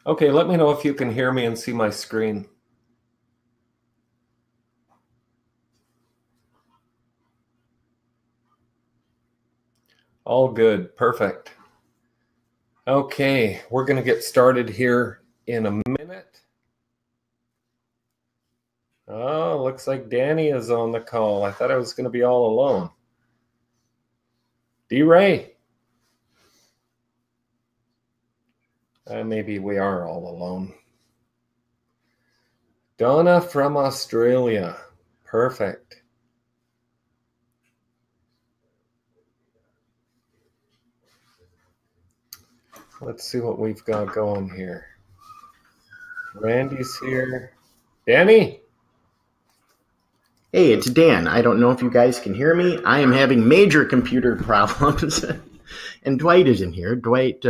Okay, let me know if you can hear me and see my screen. All good, perfect. Okay, we're going to get started here in a minute. Oh, looks like Danny is on the call. I thought I was going to be all alone. D-Ray. Maybe we are all alone. Donna from Australia. Perfect. Let's see what we've got going here. Randy's here. Danny? Hey, it's Dan. I don't know if you guys can hear me. I am having major computer problems. And Dwight isn't here. Dwight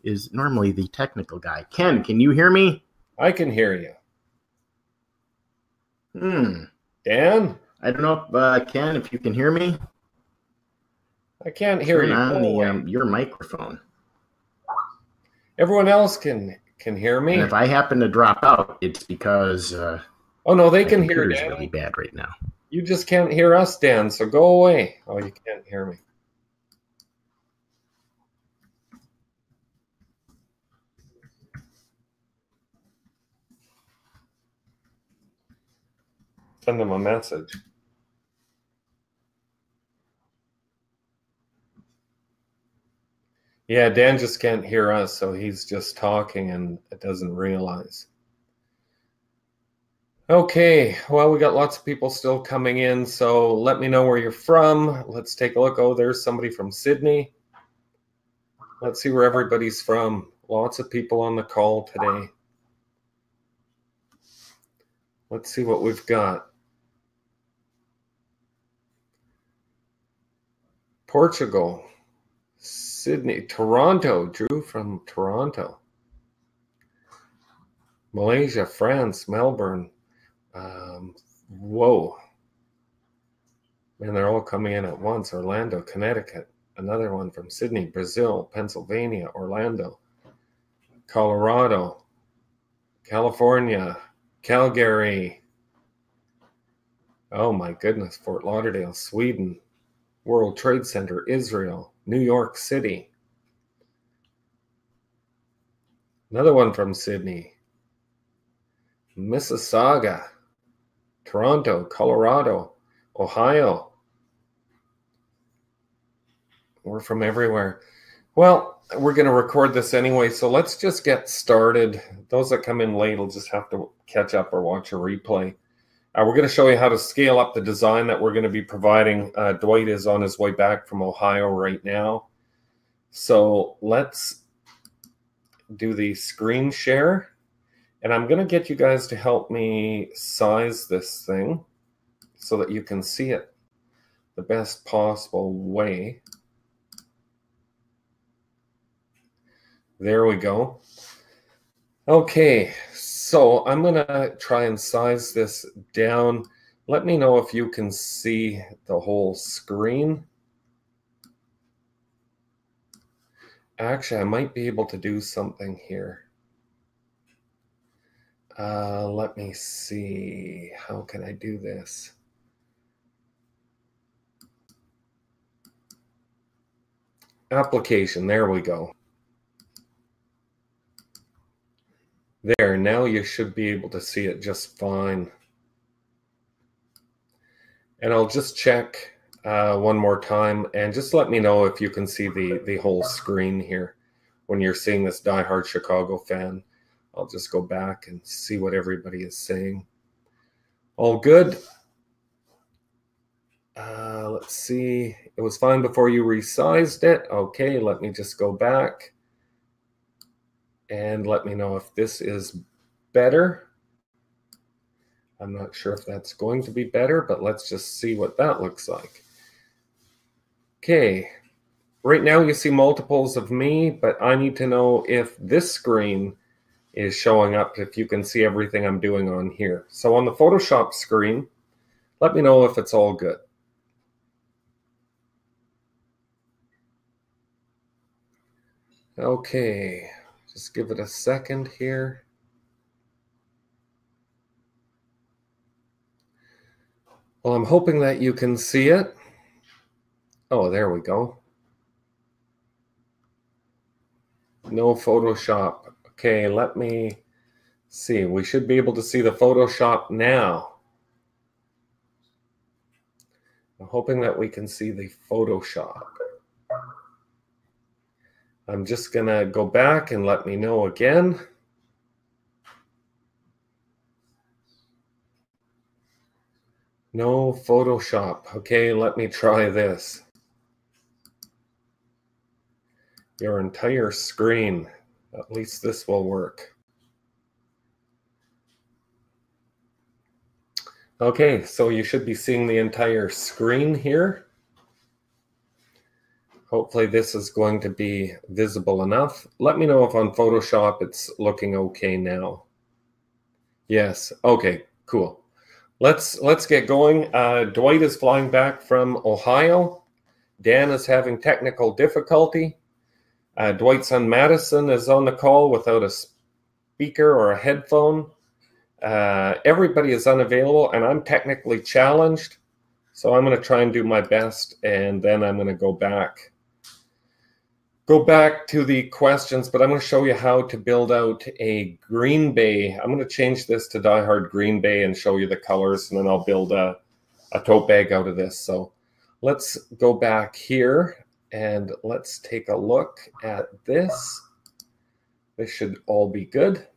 is normally the technical guy. Ken, can you hear me? I can hear you. Dan? I don't know if, Ken, if you can hear me. I can't hear you. Turn on your microphone. Everyone else can hear me. And if I happen to drop out, it's because oh no, they can hear. Computer's really bad right now. You just can't hear us, Dan. So go away. Oh, you can't hear me. Send them a message. Yeah, Dan just can't hear us, so he's just talking and it doesn't realize. Okay, well, we got lots of people still coming in, so let me know where you're from. Let's take a look. Oh, there's somebody from Sydney. Let's see where everybody's from. Lots of people on the call today. Let's see what we've got. Portugal, Sydney, Toronto, Drew from Toronto. Malaysia, France, Melbourne. Whoa. Man, they're all coming in at once. Orlando, Connecticut. Another one from Sydney, Brazil, Pennsylvania, Orlando, Colorado, California, Calgary. Oh my goodness, Fort Lauderdale, Sweden, World Trade Center, Israel, New York City. Another one from Sydney, Mississauga, Toronto, Colorado, Ohio. We're from everywhere. Well, we're going to record this anyway, so let's just get started. Those that come in late will just have to catch up or watch a replay. We're going to show you how to scale up the design that we're going to be providing. Dwight is on his way back from Ohio right now. So let's do the screen share. And I'm going to get you guys to help me size this thing so that you can see it the best possible way. There we go. Okay, so I'm going to try and size this down. Let me know if you can see the whole screen. Actually, I might be able to do something here. Let me see. How can I do this? Application, there we go. There, now you should be able to see it just fine. And I'll just check one more time and just let me know if you can see the whole screen here when you're seeing this diehard Chicago fan. I'll just go back and see what everybody is saying. All good. Let's see. It was fine before you resized it. Okay, let me just go back. And let me know if this is better. I'm not sure if that's going to be better, but let's just see what that looks like. Okay, right now you see multiples of me, but I need to know if this screen is showing up, if you can see everything I'm doing on here. So on the Photoshop screen, let me know if it's all good. Okay, Just give it a second here. Well, I'm hoping that you can see it. Oh, there we go. No Photoshop. Okay, let me see. We should be able to see the Photoshop now. I'm hoping that we can see the Photoshop. I'm just going to go back and let me know again. No Photoshop. Okay, let me try this. Your entire screen. At least this will work. Okay, so you should be seeing the entire screen here. Hopefully this is going to be visible enough. Let me know if on Photoshop it's looking okay now. Yes, okay, cool. Let's get going. Dwight is flying back from Ohio. Dan is having technical difficulty. Dwight's son Madison is on the call without a speaker or a headphone. Everybody is unavailable, and I'm technically challenged. So I'm going to try and do my best, and then I'm going to go back to the questions, but I'm going to show you how to build out a Green Bay. I'm going to change this to Die Hard Green Bay and show you the colors, and then I'll build a tote bag out of this. So let's go back here and let's take a look at this. This should all be good.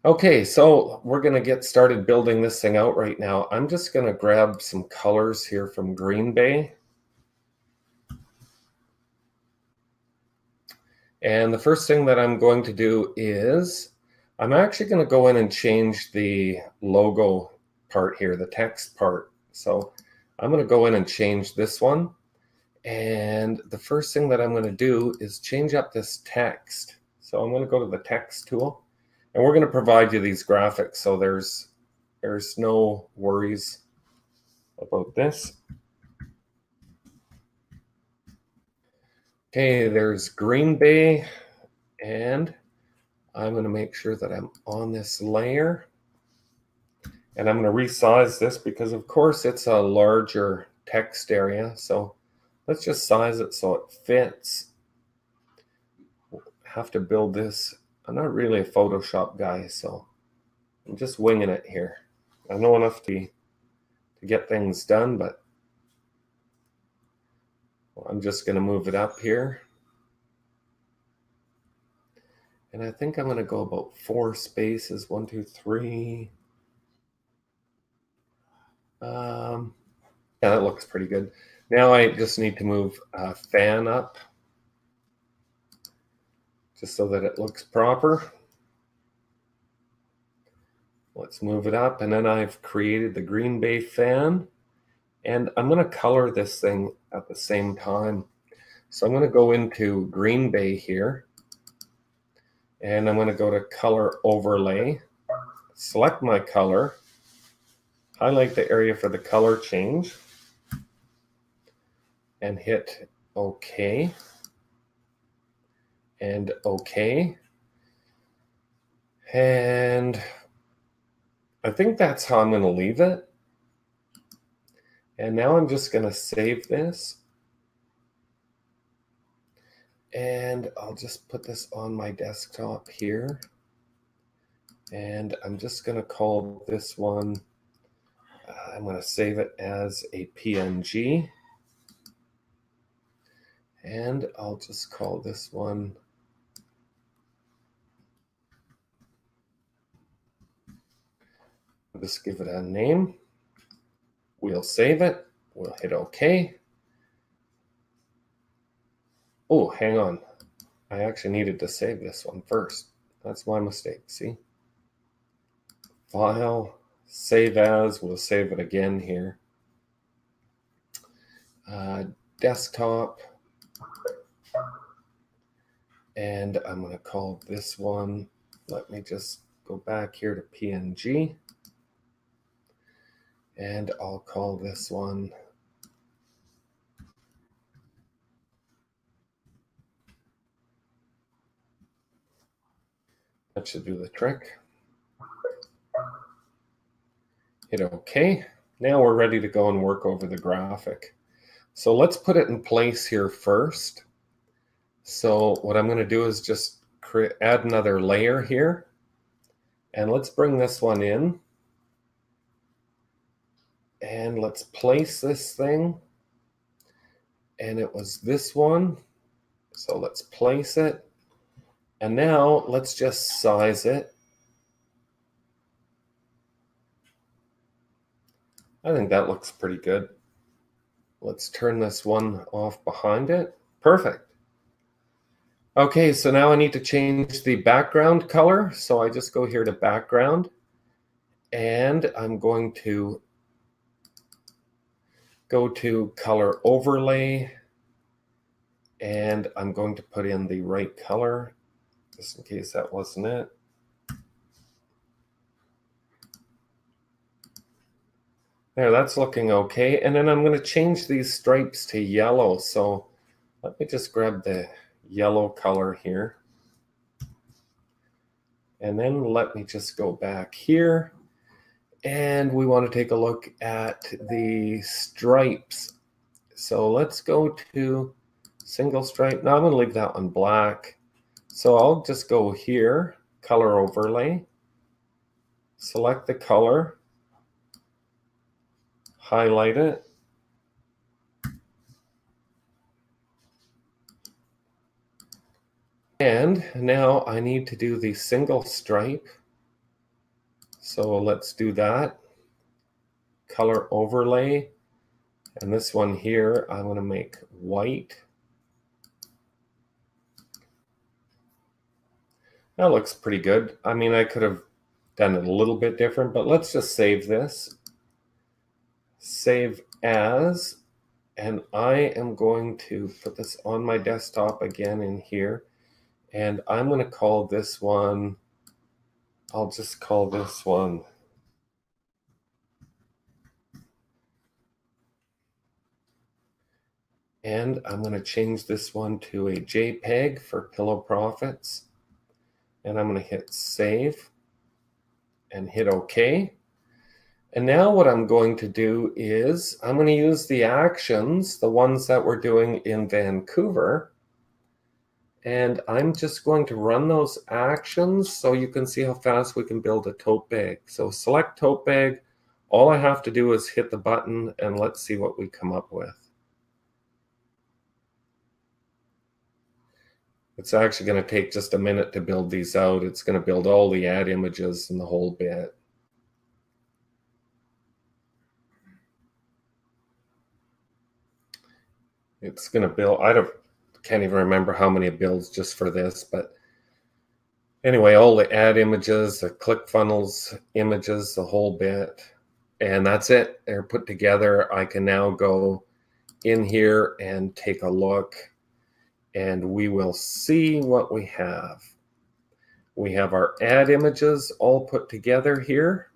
Okay, so we're going to get started building this thing out right now. I'm just going to grab some colors here from Green Bay. And the first thing that I'm going to do is I'm actually going to go in and change the logo part here, the text part. So I'm going to go in and change this one. And the first thing that I'm going to do is change up this text. So I'm going to go to the text tool, and we're going to provide you these graphics. So there's no worries about this. Okay, there's Green Bay, and I'm going to make sure that I'm on this layer. And I'm going to resize this because, of course, it's a larger text area. So let's just size it so it fits. Have to build this. I'm not really a Photoshop guy, so I'm just winging it here. I know enough to get things done, but I'm just going to move it up here. And I think I'm going to go about 4 spaces. 1, 2, 3. Yeah, that looks pretty good. Now I just need to move fan up just so that it looks proper. Let's move it up, and then I've created the Green Bay fan, and I'm going to color this thing at the same time. So I'm going to go into Green Bay here, and I'm going to go to Color Overlay, select my color, highlight the area for the color change, and hit OK, and OK. And I think that's how I'm going to leave it. And now I'm just going to save this. And I'll just put this on my desktop here. And I'm just going to call this one, I'm going to save it as a PNG. And I'll just call this one just give it a name. We'll save it. We'll hit OK. Oh, hang on. I actually needed to save this one first. That's my mistake. See? File, save as. We'll save it again here. Desktop. And I'm going to call this one. Let me just go back here to PNG. And I'll call this one That should do the trick. Hit OK. Now we're ready to go and work over the graphic. So let's put it in place here first. So what I'm going to do is just add another layer here. And let's bring this one in. And let's place this thing. And it was this one. So let's place it. And now let's just size it. I think that looks pretty good. Let's turn this one off behind it. Perfect. Okay, so now I need to change the background color. So I just go here to background. And I'm going to go to color overlay. And I'm going to put in the right color, just in case that wasn't it. There, that's looking okay. And then I'm going to change these stripes to yellow. So let me just grab the yellow color here. And then let me just go back here. And we want to take a look at the stripes. So let's go to single stripe. Now I'm going to leave that one black. So I'll just go here, color overlay, select the color, highlight it, and now I need to do the single stripe. So let's do that. Color overlay, and this one here I'm going to make white. That looks pretty good. I mean, I could have done it a little bit different, but let's just save this. Save as, and I am going to put this on my desktop again in here, and I'm going to call this one, I'll just call this one and I'm going to change this one to a JPEG for Pillow Profits, and I'm going to hit save and hit OK. And now what I'm going to do is I'm going to use the actions, the ones that we're doing in Vancouver, and I'm just going to run those actions so you can see how fast we can build a tote bag. So select tote bag. All I have to do is hit the button, and let's see what we come up with. It's actually going to take just a minute to build these out. It's going to build all the ad images and the whole bit. It's going to build, can't even remember how many it builds just for this, but anyway, all the ad images, the ClickFunnels images, the whole bit, and that's it. They're put together. I can now go in here and take a look, and we will see what we have. We have our ad images all put together here,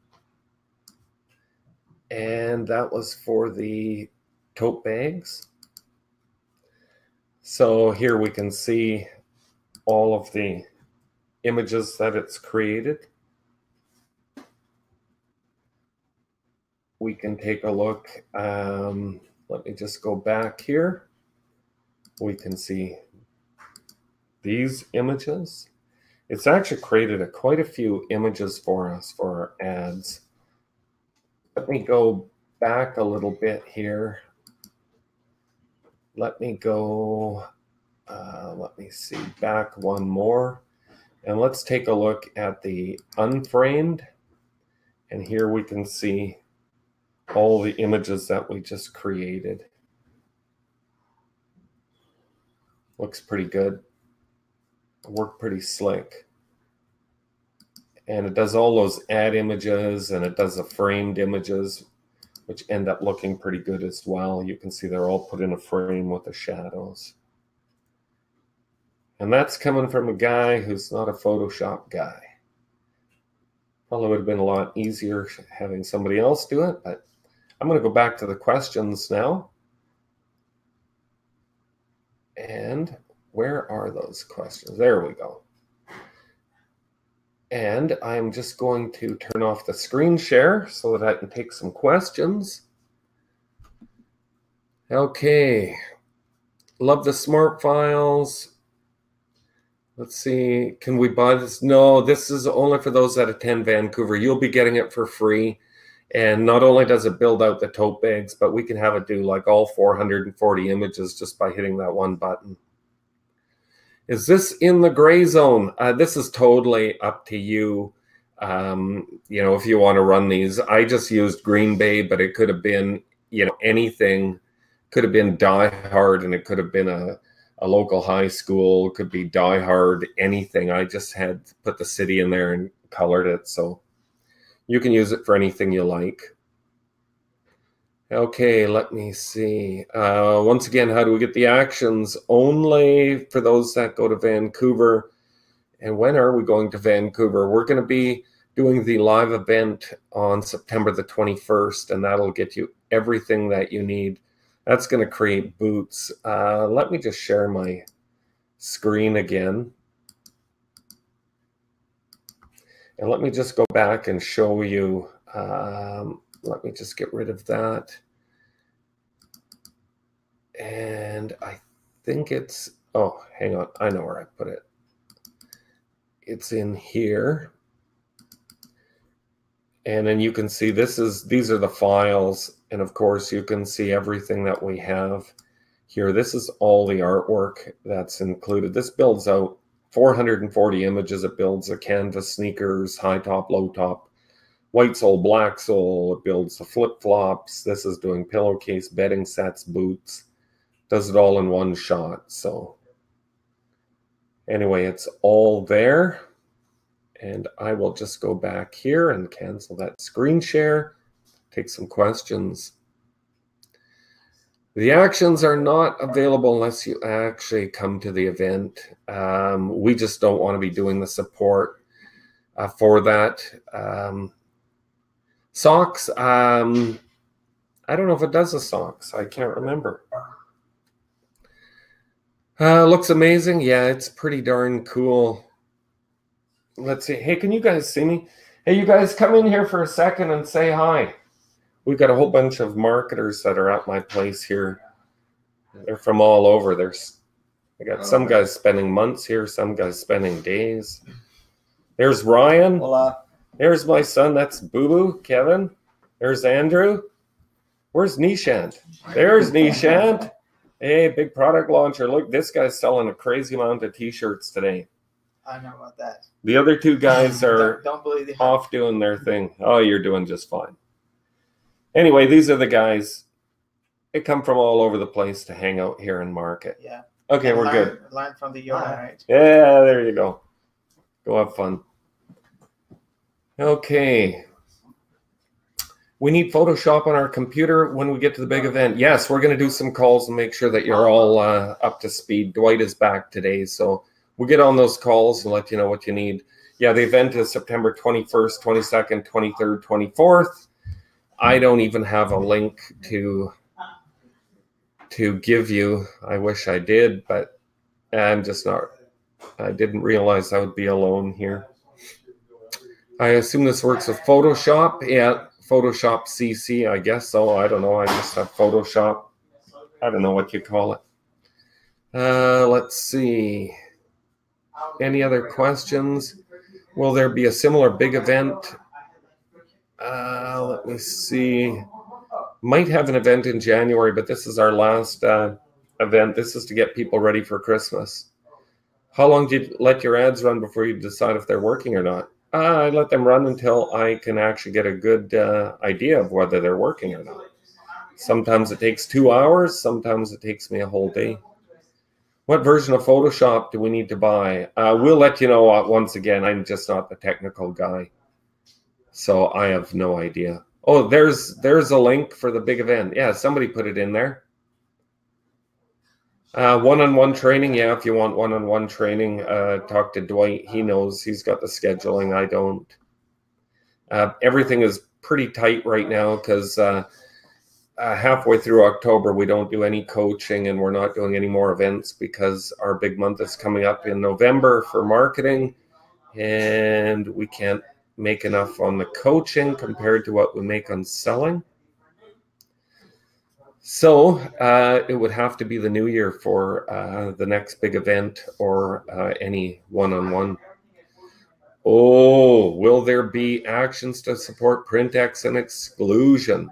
and that was for the tote bags. So here we can see all of the images that it's created. We can take a look. Let me just go back here. We can see these images. It's actually created quite a few images for us for our ads. Let me go back a little bit here. Let me go, let me see, back one more. And let's take a look at the unframed. And here we can see all the images that we just created. Looks pretty good. Worked pretty slick. And it does all those ad images, and it does the framed images, which end up looking pretty good as well. You can see they're all put in a frame with the shadows. And that's coming from a guy who's not a Photoshop guy. Probably would have been a lot easier having somebody else do it, but I'm going to go back to the questions now. And where are those questions? There we go. And I'm just going to turn off the screen share so that I can take some questions. Okay. Love the smart files. Let's see. Can we buy this? No, this is only for those that attend Vancouver. You'll be getting it for free. And not only does it build out the tote bags, but we can have it do like all 440 images just by hitting that one button. Is this in the gray zone? This is totally up to you. You know, if you want to run these. I just used Green Bay, but it could have been, you know, anything. Could have been Die Hard, and it could have been a local high school. It could be Die Hard, anything. I just had to put the city in there and colored it. So you can use it for anything you like. Okay, let me see. Once again, how do we get the actions? Only for those that go to Vancouver. And when are we going to Vancouver? We're going to be doing the live event on September the 21st, and that'll get you everything that you need. That's going to create boots. Let me just share my screen again. And let me just go back and show you. Let me just get rid of that. And I think it's, oh, hang on. I know where I put it. It's in here. And then you can see these are the files. And of course, you can see everything that we have here. This is all the artwork that's included. This builds out 440 images. It builds the canvas sneakers, high top, low top, white sole, black sole. It builds the flip-flops. This is doing pillowcase, bedding sets, boots. Does it all in one shot. So anyway, it's all there. And I will just go back here and cancel that screen share. Take some questions. The actions are not available unless you actually come to the event. We just don't want to be doing the support for that. Socks, I don't know if it does the socks. I can't remember. Looks amazing. Yeah, it's pretty darn cool. Let's see. Hey, can you guys see me? Hey, you guys come in here for a second and say hi. We've got a whole bunch of marketers that are at my place here. They're from all over. I got some guys spending months here, some guys spending days. There's Ryan. Hola. There's my son. That's Boo Boo, Kevin. There's Andrew. Where's Nishant? There's Nishant. Hey, big product launcher. Look, this guy's selling a crazy amount of t-shirts today. I know about that. The other two guys are don't believe the off doing their thing. Oh, you're doing just fine. Anyway, these are the guys. They come from all over the place to hang out here and market. Yeah. Okay, we're good. Learn from the Yoda, right? Yeah, there you go. Go have fun. Okay. We need Photoshop on our computer when we get to the big event. Yes, we're going to do some calls and make sure that you're all up to speed. Dwight is back today, so we'll get on those calls and let you know what you need. Yeah, the event is September 21st, 22nd, 23rd, 24th. I don't even have a link to give you. I wish I did, but I'm just not. I didn't realize I would be alone here. I assume this works with Photoshop. Yeah, Photoshop CC, I guess so. I don't know. I just have Photoshop. I don't know what you call it. Let's see. Any other questions? Will there be a similar big event? Let me see. Might have an event in January, but this is our last event. This is to get people ready for Christmas. How long do you let your ads run before you decide if they're working or not? I let them run until I can actually get a good idea of whether they're working or not. Sometimes it takes 2 hours. Sometimes it takes me a whole day. What version of Photoshop do we need to buy? We'll let you know once again. I'm just not the technical guy, so I have no idea. Oh, there's a link for the big event. Yeah, somebody put it in there. One-on-one training. Yeah, if you want one-on-one training, talk to Dwight. He knows. He's got the scheduling. I don't. Everything is pretty tight right now because halfway through October, we don't do any coaching and we're not doing any more events because our big month is coming up in November for marketing. and we can't make enough on the coaching compared to what we make on selling. So it would have to be the new year for the next big event or any one-on-one. Oh, will there be actions to support Printex and exclusion?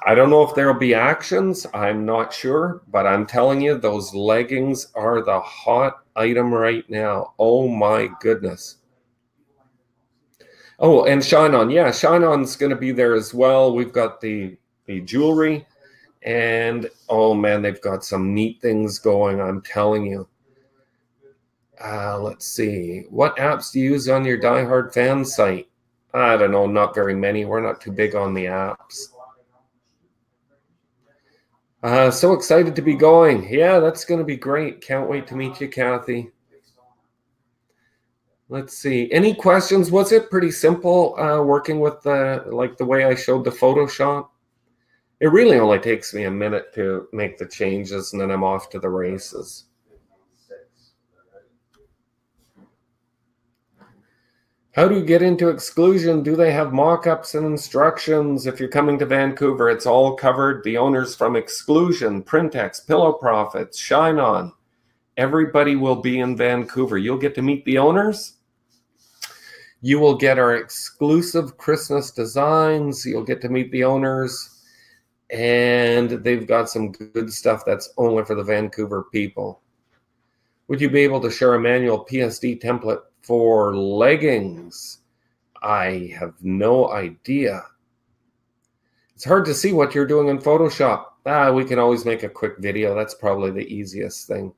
I don't know if there'll be actions. I'm not sure, but I'm telling you, those leggings are the hot item right now. Oh my goodness. Oh, and Shine On. Yeah, Shine On's going to be there as well. We've got the jewelry, and oh man, they've got some neat things going, I'm telling you. Let's see. What apps do you use on your diehard fan site? I don't know, not very many. We're not too big on the apps. So excited to be going. Yeah, that's going to be great. Can't wait to meet you, Kathy. Let's see. Any questions? Was it pretty simple working with the way I showed the Photoshop? It really only takes me a minute to make the changes, and then I'm off to the races. How do you get into exclusion? Do they have mock-ups and instructions? If you're coming to Vancouver, it's all covered. The owners from Exclusion, Printex, Pillow Profits, Shine On. Everybody will be in Vancouver. You'll get to meet the owners. You will get our exclusive Christmas designs. You'll get to meet the owners. And they've got some good stuff that's only for the Vancouver people. Would you be able to share a manual PSD template for leggings? I have no idea. It's hard to see what you're doing in Photoshop. We can always make a quick video. That's probably the easiest thing.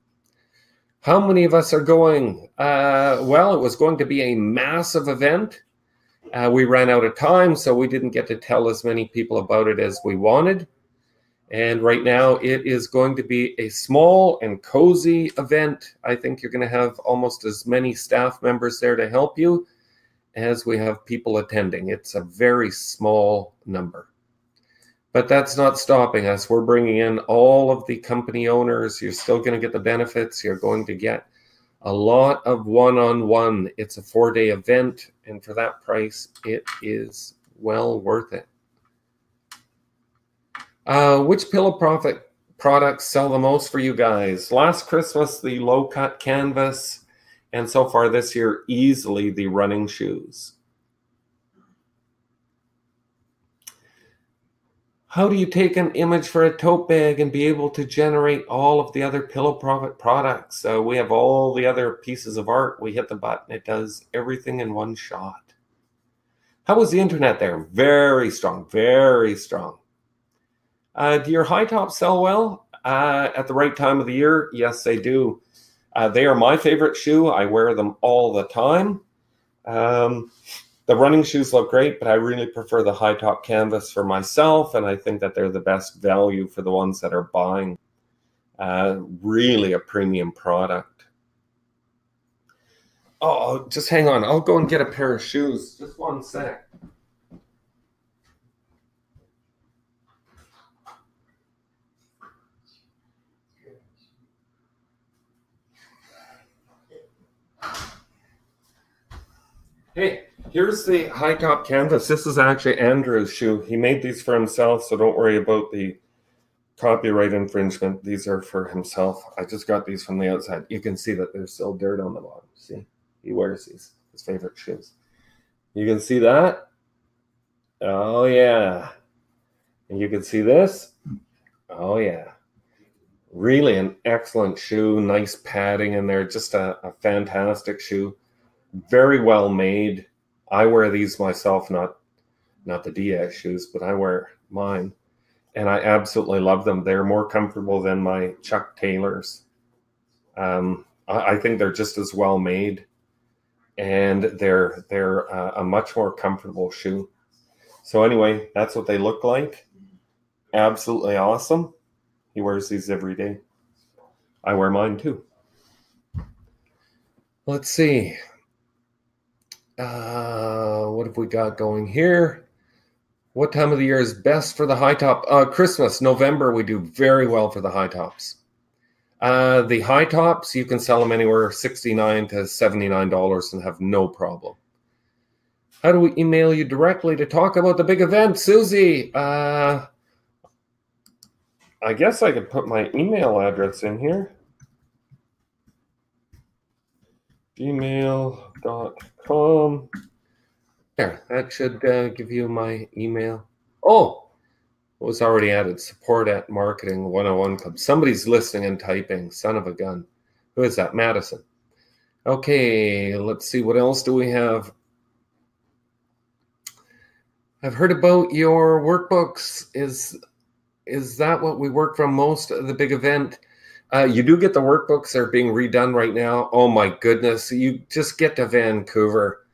How many of us are going? Well, it was going to be a massive event. We ran out of time, so we didn't get to tell as many people about it as we wanted. And right now it is going to be a small and cozy event. I think you're going to have almost as many staff members there to help you as we have people attending. It's a very small number. But that's not stopping us. We're bringing in all of the company owners. You're still going to get the benefits. You're going to get a lot of one-on-one. It's a 4-day event, and for that price, it is well worth it. Which Pillow Profit products sell the most for you guys? Last Christmas, the low-cut canvas, and so far this year, easily the running shoes. How do you take an image for a tote bag and be able to generate all of the other Pillow Profit products? We have all the other pieces of art. We hit the button. It does everything in one shot. How was the internet there? Very strong, very strong. Do your high tops sell well at the right time of the year? Yes, they do. They are my favorite shoe. I wear them all the time. The running shoes look great, but I really prefer the high top canvas for myself, and I think that they're the best value for the ones that are buying. Really a premium product. Oh, just hang on. I'll go and get a pair of shoes. Just one sec. Hey, here's the high top canvas. This is actually Andrew's shoe. He made these for himself, so don't worry about the copyright infringement. These are for himself. I just got these from the outside. You can see that there's still dirt on the bottom. See, he wears these, his favorite shoes. You can see that. Oh yeah. And you can see this. Oh yeah. Really an excellent shoe. Nice padding in there. Just a fantastic shoe. Very well made. I wear these myself, not the Diaz shoes, but I wear mine. And I absolutely love them. They're more comfortable than my Chuck Taylors. I think they're just as well made. And they're a much more comfortable shoe. So anyway, that's what they look like. Absolutely awesome. He wears these every day. I wear mine too. Let's see. What have we got going here? What time of the year is best for the high top? Christmas, November, we do very well for the high tops. The high tops, you can sell them anywhere $69 to $79 and have no problem. How do we email you directly to talk about the big event, Susie? I guess I could put my email address in here. gmail.com. There, that should give you my email. Oh, it was already added. support@Marketing101. Somebody's listening and typing. Son of a gun. Who is that? Madison. Okay, let's see. What else do we have? I've heard about your workbooks. Is that what we work from most of the big event? You do get the workbooks. They're being redone right now. Oh my goodness. You just get to Vancouver.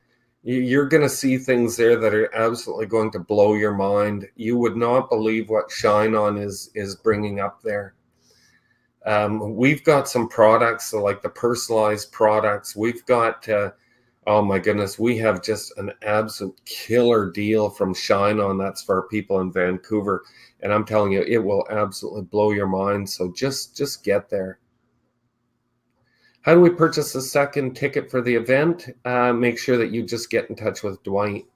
You're going to see things there that are absolutely going to blow your mind. You would not believe what Shine On is bringing up there. We've got some products, like the personalized products. We've got, oh my goodness, we have just an absolute killer deal from Shine On. That's for our people in Vancouver. And I'm telling you, it will absolutely blow your mind. So just get there. How do we purchase a second ticket for the event? Make sure that you just get in touch with Dwight.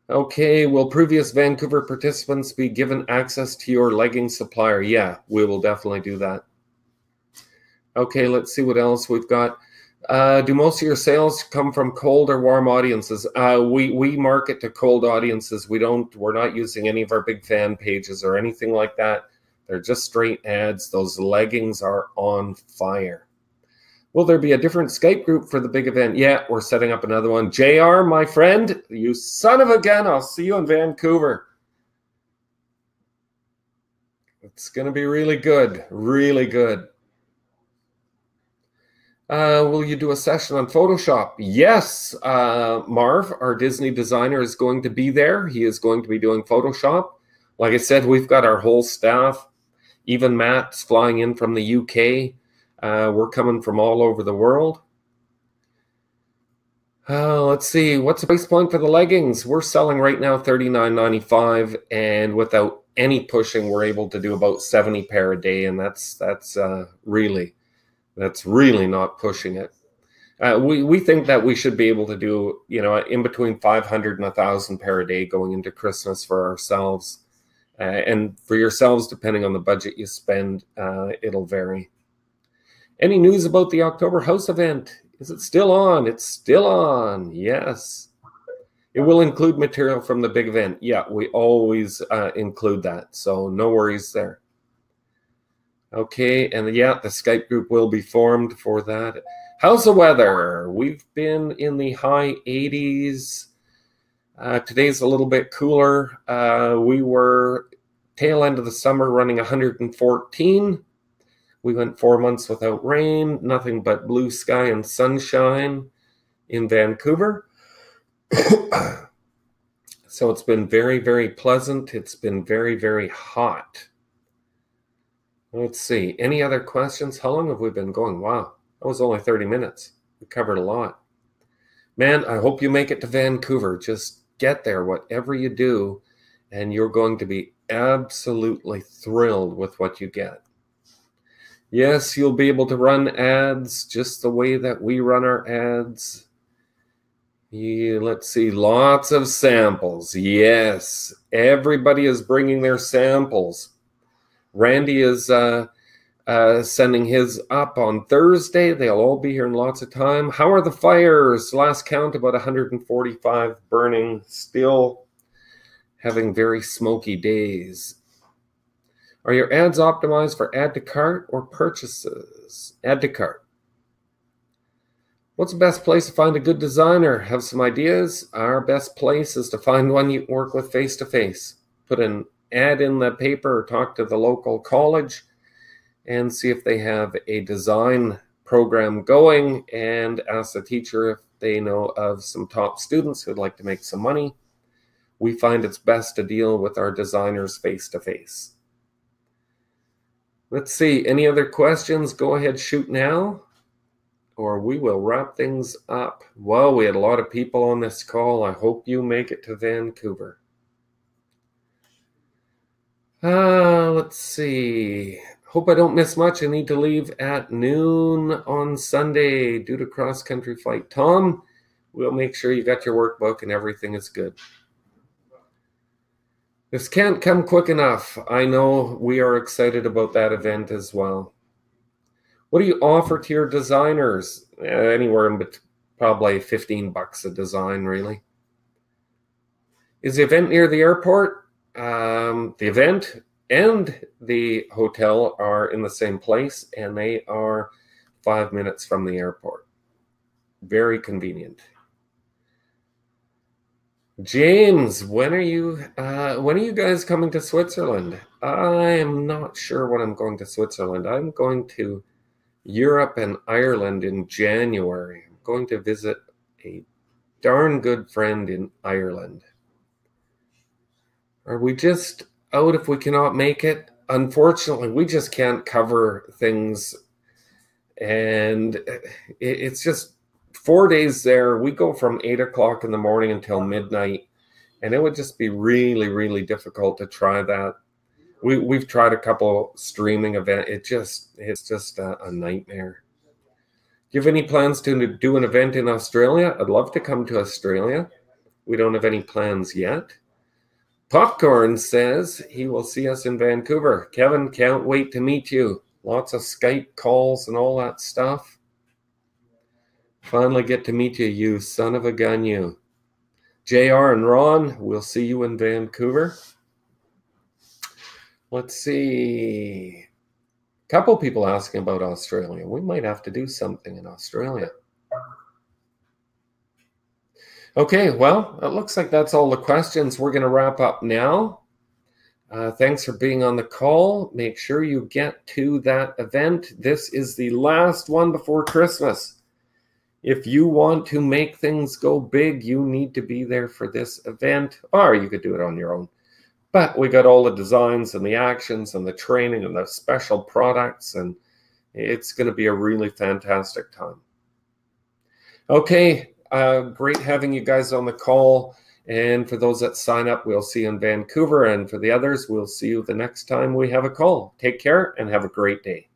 Okay, will previous Vancouver participants be given access to your legging supplier? Yeah, we will definitely do that. Okay, let's see what else we've got. Do most of your sales come from cold or warm audiences? We market to cold audiences. We're not using any of our big fan pages or anything like that. They're just straight ads. Those leggings are on fire. Will there be a different Skype group for the big event? Yeah, we're setting up another one. JR, my friend, you son of a gun, I'll see you in Vancouver. It's going to be really good, really good. Will you do a session on Photoshop? Yes, Marv, our Disney designer, is going to be there. He is going to be doing Photoshop. Like I said, we've got our whole staff. Even Matt's flying in from the UK. We're coming from all over the world. Let's see. What's the price point for the leggings? We're selling right now $39.95, and without any pushing, we're able to do about 70 pair a day, and that's really not pushing it. We think that we should be able to do, in between 500 and 1,000 pair a day going into Christmas for ourselves. And for yourselves, depending on the budget you spend, it'll vary. Any news about the October house event? Is it still on? It's still on. Yes. It will include material from the big event. Yeah, we always include that. So no worries there. Okay, and yeah, the Skype group will be formed for that. How's the weather? We've been in the high 80s. Today's a little bit cooler. We were tail end of the summer running 114. We went 4 months without rain, nothing but blue sky and sunshine in Vancouver. So it's been very, very pleasant. It's been very, very hot. Let's see. Any other questions? How long have we been going? Wow, that was only 30 minutes. We covered a lot. Man, I hope you make it to Vancouver. Just get there, whatever you do, and you're going to be absolutely thrilled with what you get. Yes, you'll be able to run ads just the way that we run our ads. Yeah, let's see, lots of samples. Yes, everybody is bringing their samples. Randy is sending his up on Thursday. They'll all be here in lots of time. How are the fires? Last count, about 145 burning, still having very smoky days. Are your ads optimized for add to cart or purchases? Add to cart. What's the best place to find a good designer? Have some ideas? Our best place is to find one you work with face-to-face. Put an ad in the paper or talk to the local college and see if they have a design program going, and ask the teacher if they know of some top students who'd like to make some money. We find it's best to deal with our designers face-to-face. Let's see, any other questions? Go ahead, shoot now, or we will wrap things up. Well, we had a lot of people on this call. I hope you make it to Vancouver. Let's see. Hope I don't miss much. I need to leave at noon on Sunday due to cross-country flight. Tom, we'll make sure you got your workbook and everything is good. This can't come quick enough. I know we are excited about that event as well. What do you offer to your designers? Anywhere in between, probably $15 a design, really. Is the event near the airport? The event and the hotel are in the same place, and they are 5 minutes from the airport. Very convenient. James, when are you guys coming to Switzerland? I am not sure when I'm going to Switzerland. I'm going to Europe and Ireland in January. I'm going to visit a darn good friend in Ireland. Are we just out if we cannot make it? Unfortunately, we just can't cover things. And it's just 4 days there. We go from 8 o'clock in the morning until midnight. And it would just be really, really difficult to try that. We've tried a couple streaming events. It's just a nightmare. Do you have any plans to do an event in Australia? I'd love to come to Australia. We don't have any plans yet. Popcorn says he will see us in Vancouver. Kevin, can't wait to meet you. Lots of Skype calls and all that stuff. Finally get to meet you, you son of a gun, you. JR and Ron, we'll see you in Vancouver. Let's see. A couple people asking about Australia. We might have to do something in Australia. Okay, well, it looks like that's all the questions. We're going to wrap up now. Thanks for being on the call. Make sure you get to that event. This is the last one before Christmas. If you want to make things go big, you need to be there for this event, or you could do it on your own. But we got all the designs and the actions and the training and the special products, and it's going to be a really fantastic time. Okay. Great having you guys on the call. And for those that sign up, we'll see you in Vancouver. And for the others, we'll see you the next time we have a call. Take care and have a great day.